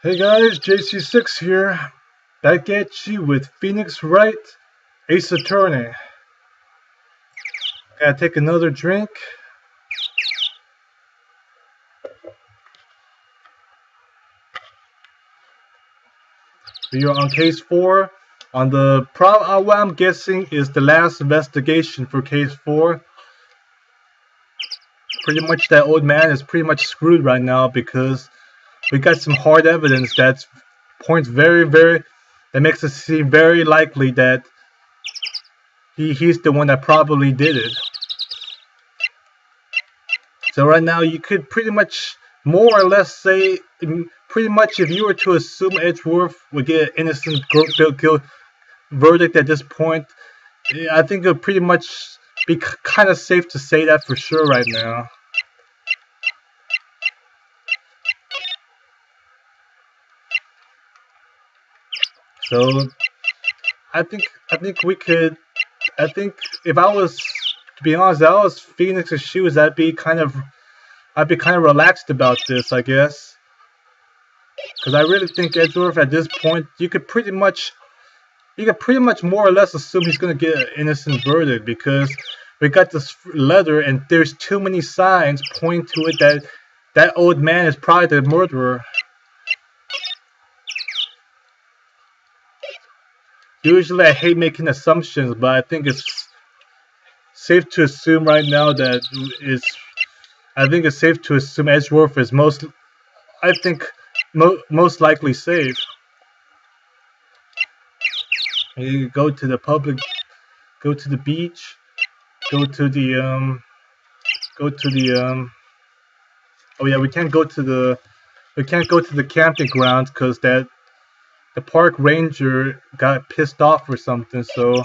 Hey guys, JC6 here, back at you with Phoenix Wright, Ace Attorney. Gotta take another drink. We are on case 4. On the what I'm guessing is the last investigation for case 4. Pretty much that old man is pretty much screwed right now because we got some hard evidence that points that makes it seem very likely that he's the one that probably did it. So right now you could pretty much more or less say, pretty much if you were to assume Edgeworth would get an innocent guilt verdict at this point, I think it would pretty much be kind of safe to say that for sure right now. So I think if I was, to be honest, if I was Phoenix's shoes, I'd be kind of relaxed about this, I guess. Because I really think Edgeworth at this point, you could pretty much more or less assume he's going to get an innocent verdict, because we got this letter and there's too many signs pointing to it that old man is probably the murderer. Usually I hate making assumptions, but I think it's safe to assume right now that it's safe to assume Edgeworth is most likely safe. You go to the public, go to the beach, go to the oh yeah, we can't go to the camping grounds because the park ranger got pissed off or something. So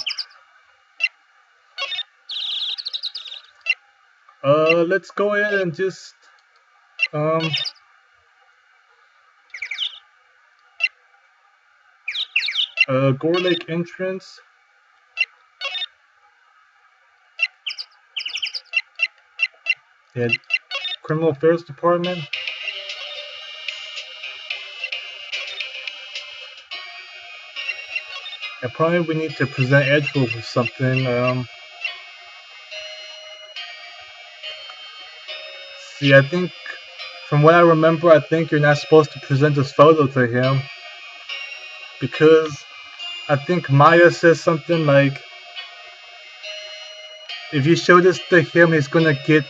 let's go ahead and just Gore Lake entrance. Yeah, Criminal Affairs Department. And probably we need to present Edgeworth with something. See, I think, from what I remember, I think you're not supposed to present this photo to him, because I think Maya says something like, if you show this to him, he's gonna get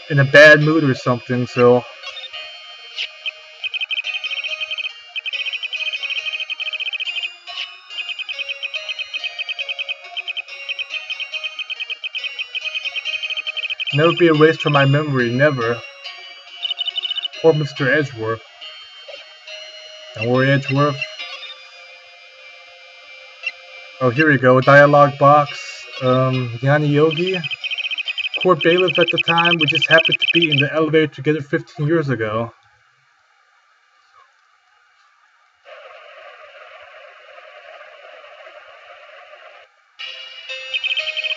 in a bad mood or something. So never be erased from my memory, never. Poor Mr. Edgeworth. Don't worry, Edgeworth. Oh, here we go. Dialogue box. Yanni Yogi. Court bailiff at the time. We just happened to be in the elevator together 15 years ago.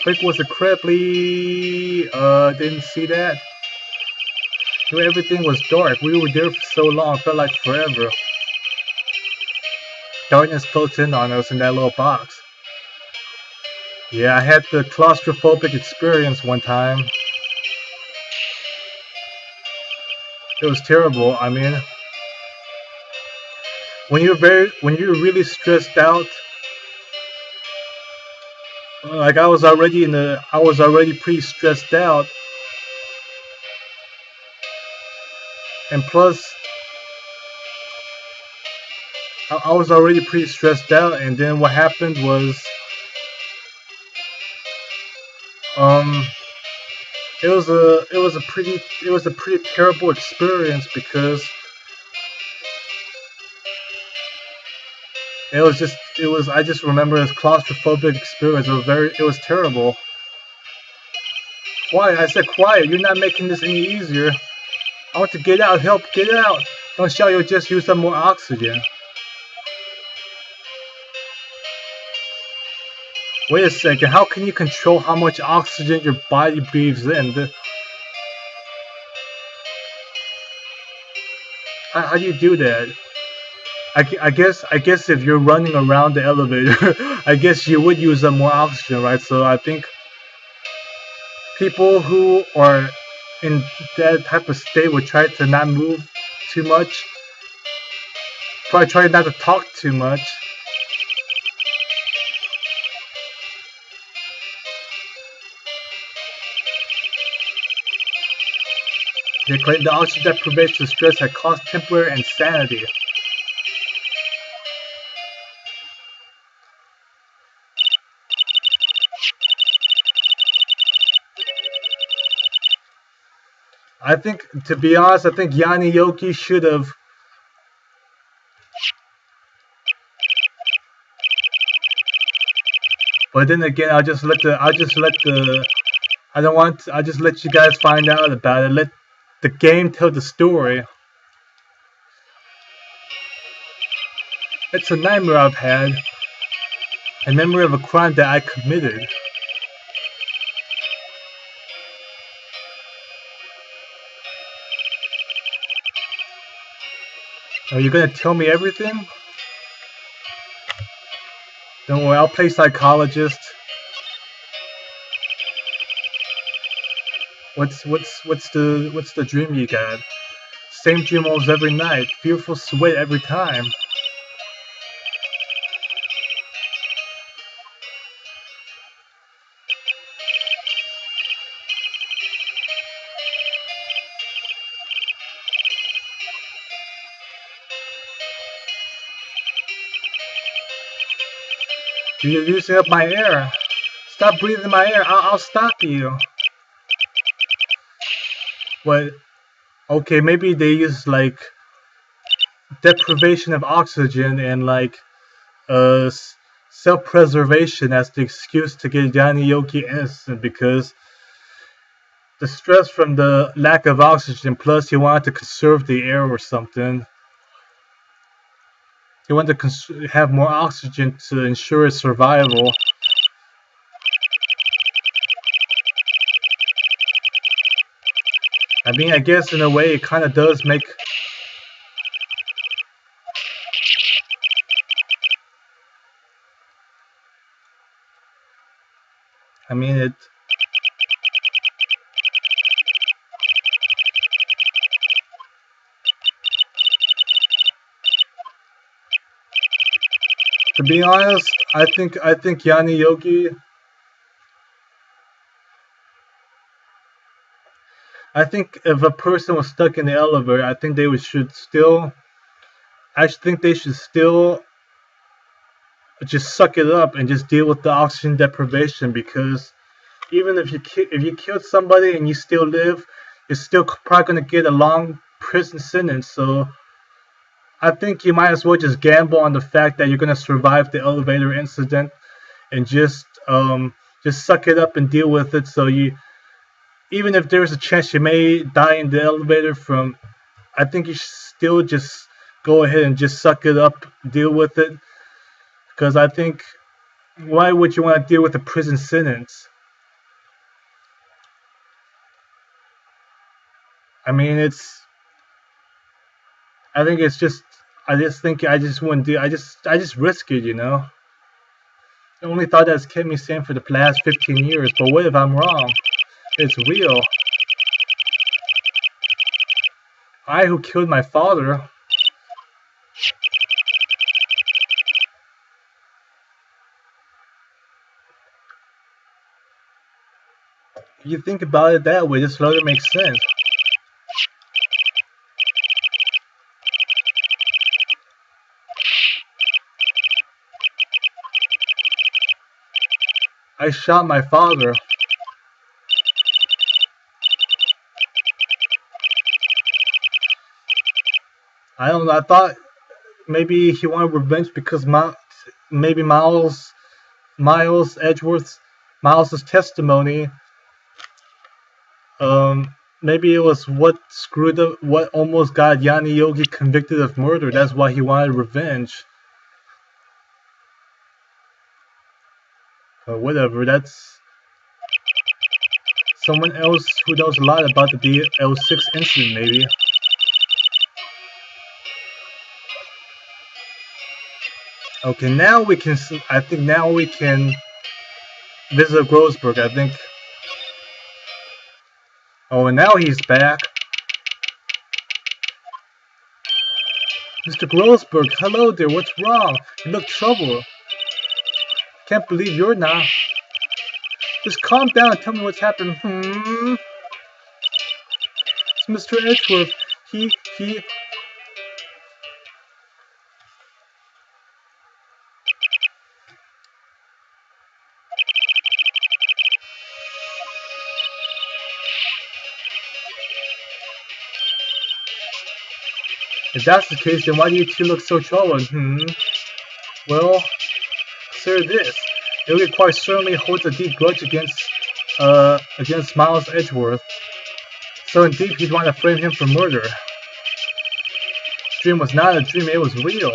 Quick was incredibly. Didn't see that. Everything was dark. We were there for so long. It felt like forever. Darkness closed in on us in that little box. Yeah, I had the claustrophobic experience one time. It was terrible. I mean, when you're really stressed out, like I was already pretty stressed out, and plus, I was already pretty stressed out, and then what happened was, it was a pretty terrible experience, because I just remember this claustrophobic experience. It was terrible. Quiet, I said quiet, you're not making this any easier. I want to get out, help, get out. Don't shout, you'll just use some more oxygen. Wait a second, how can you control how much oxygen your body breathes in? How do you do that? I guess if you're running around the elevator, I guess you would use up more oxygen, right? So I think people who are in that type of state would try to not move too much. Probably try not to talk too much. They claim the oxygen deprivation stress had caused temporary insanity. I think, to be honest, I think Yanni Yoki should have. But then again, I'll just let the. I don't want. I'll just let you guys find out about it. Let the game tell the story. It's a nightmare I've had. A memory of a crime that I committed. Are you gonna tell me everything? Don't worry, I'll play psychologist. What's the dream you got? Same dream almost every night. Fearful sweat every time. You're using up my air. Stop breathing my air. I'll stop you. What? Okay, maybe they use like deprivation of oxygen and like self-preservation as the excuse to get Yanni Yoki innocent, because the stress from the lack of oxygen, plus he wanted to conserve the air or something. He wanted to have more oxygen to ensure his survival. I mean, I guess in a way it kind of does make... I mean, it... To be honest, I think Yanni Yoki... I think if a person was stuck in the elevator, I think they should still... I think they should still just suck it up and just deal with the oxygen deprivation, because even if you killed somebody and you still live, you're still probably going to get a long prison sentence. So I think you might as well just gamble on the fact that you're going to survive the elevator incident and just suck it up and deal with it. So you, even if there's a chance you may die in the elevator from, I think you should still just go ahead and just suck it up, deal with it. Because I think, why would you want to deal with a prison sentence? I mean, I think it's just, I just wouldn't do, I just risk it, you know? The only thought that's kept me sane for the last 15 years, but what if I'm wrong? It's real. I who killed my father. If you think about it that way, this slowly makes sense. I shot my father. I don't know, I thought maybe he wanted revenge because maybe Miles Miles's testimony, maybe it was what screwed up, what almost got Yanni Yogi convicted of murder. That's why he wanted revenge. But whatever, that's someone else who knows a lot about the DL6 incident, maybe. Okay, now we can. I think now we can visit Grossberg. I think. Oh, and now he's back. Mr. Grossberg, hello there. What's wrong? You look troubled. Can't believe you're not. Just calm down and tell me what's happened. It's Mr. Edgeworth. He. If that's the case, then why do you two look so troubled? Well, consider this. Ilya quite certainly holds a deep grudge against Miles Edgeworth. So indeed, he'd want to frame him for murder. The dream was not a dream, it was real.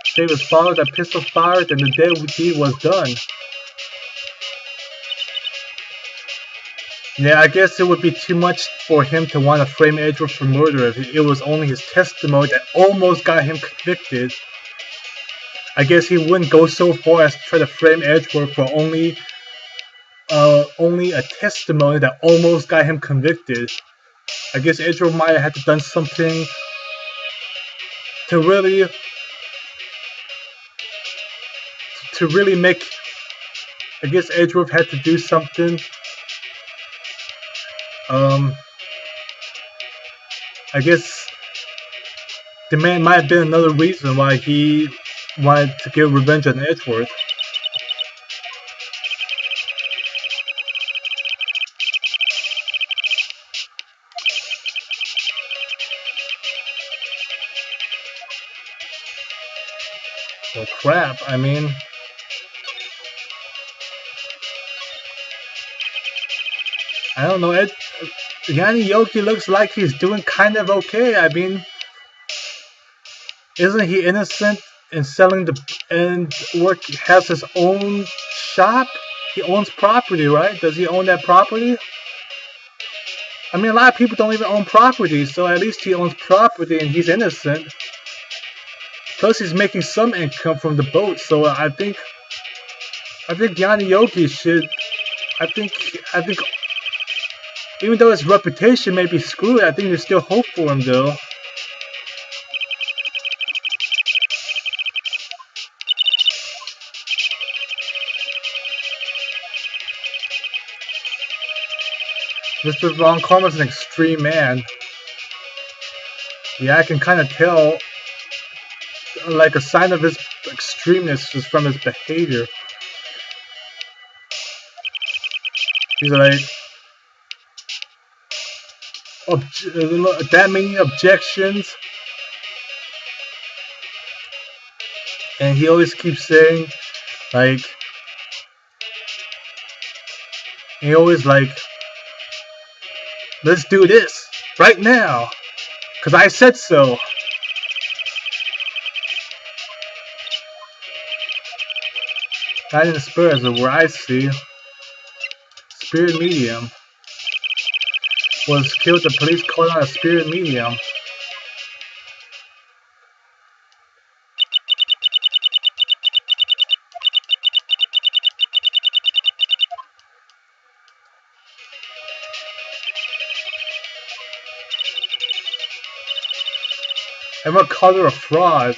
If it was followed that pistol fired, then the deed was done. Yeah, I guess it would be too much for him to want to frame Edgeworth for murder if it was only his testimony that almost got him convicted. I guess he wouldn't go so far as to try to frame Edgeworth for only a testimony that almost got him convicted. I guess Edgeworth might have had to done something to really make. I guess Edgeworth had to do something. I guess the man might have been another reason why he wanted to get revenge on Edgeworth. Well, crap, I mean... I don't know, Yanni Yoki looks like he's doing kind of okay. I mean, isn't he innocent in selling has his own shop? He owns property, right? Does he own that property? I mean, a lot of people don't even own property, so at least he owns property and he's innocent. Plus, he's making some income from the boat, so I think Yanni Yoki should. I think. Even though his reputation may be screwed, I think there's still hope for him, though. Mr. Von Karma's an extreme man. Yeah, I can kind of tell, like, a sign of his extremeness is from his behavior. He's like, that many objections, and he always keeps saying, like, he always like, let's do this right now, cause I said so. Not in the spirit as where I see. Spirit medium was killed. The police called on a spirit medium. Everyone called her a fraud.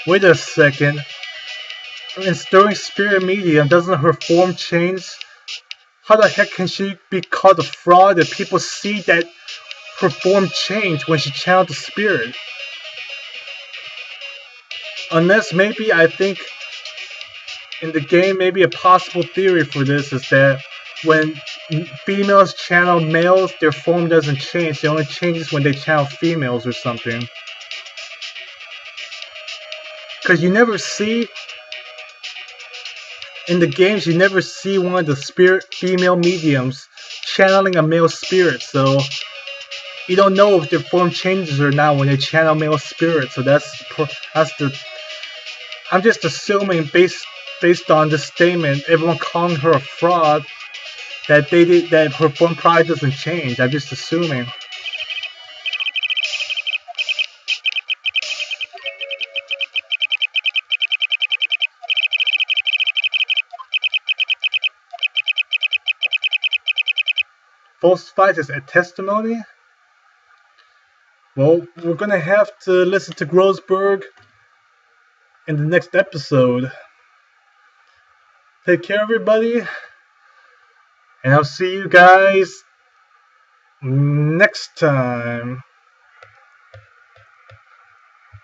Wait a second. During spirit medium, doesn't her form change? How the heck can she be called a fraud if people see that her form changed when she channeled the spirit? Unless maybe, I think in the game, maybe a possible theory for this is that when females channel males, their form doesn't change. It only changes when they channel females or something. Because you never see, in the games, you never see one of the female mediums channeling a male spirit, so you don't know if their form changes or not when they channel male spirit. So that's the. I'm just assuming based on this statement, everyone calling her a fraud, that that her form probably doesn't change. I'm just assuming. falsified as a testimony? Well, we're gonna have to listen to Grossberg in the next episode. Take care, everybody, and I'll see you guys next time.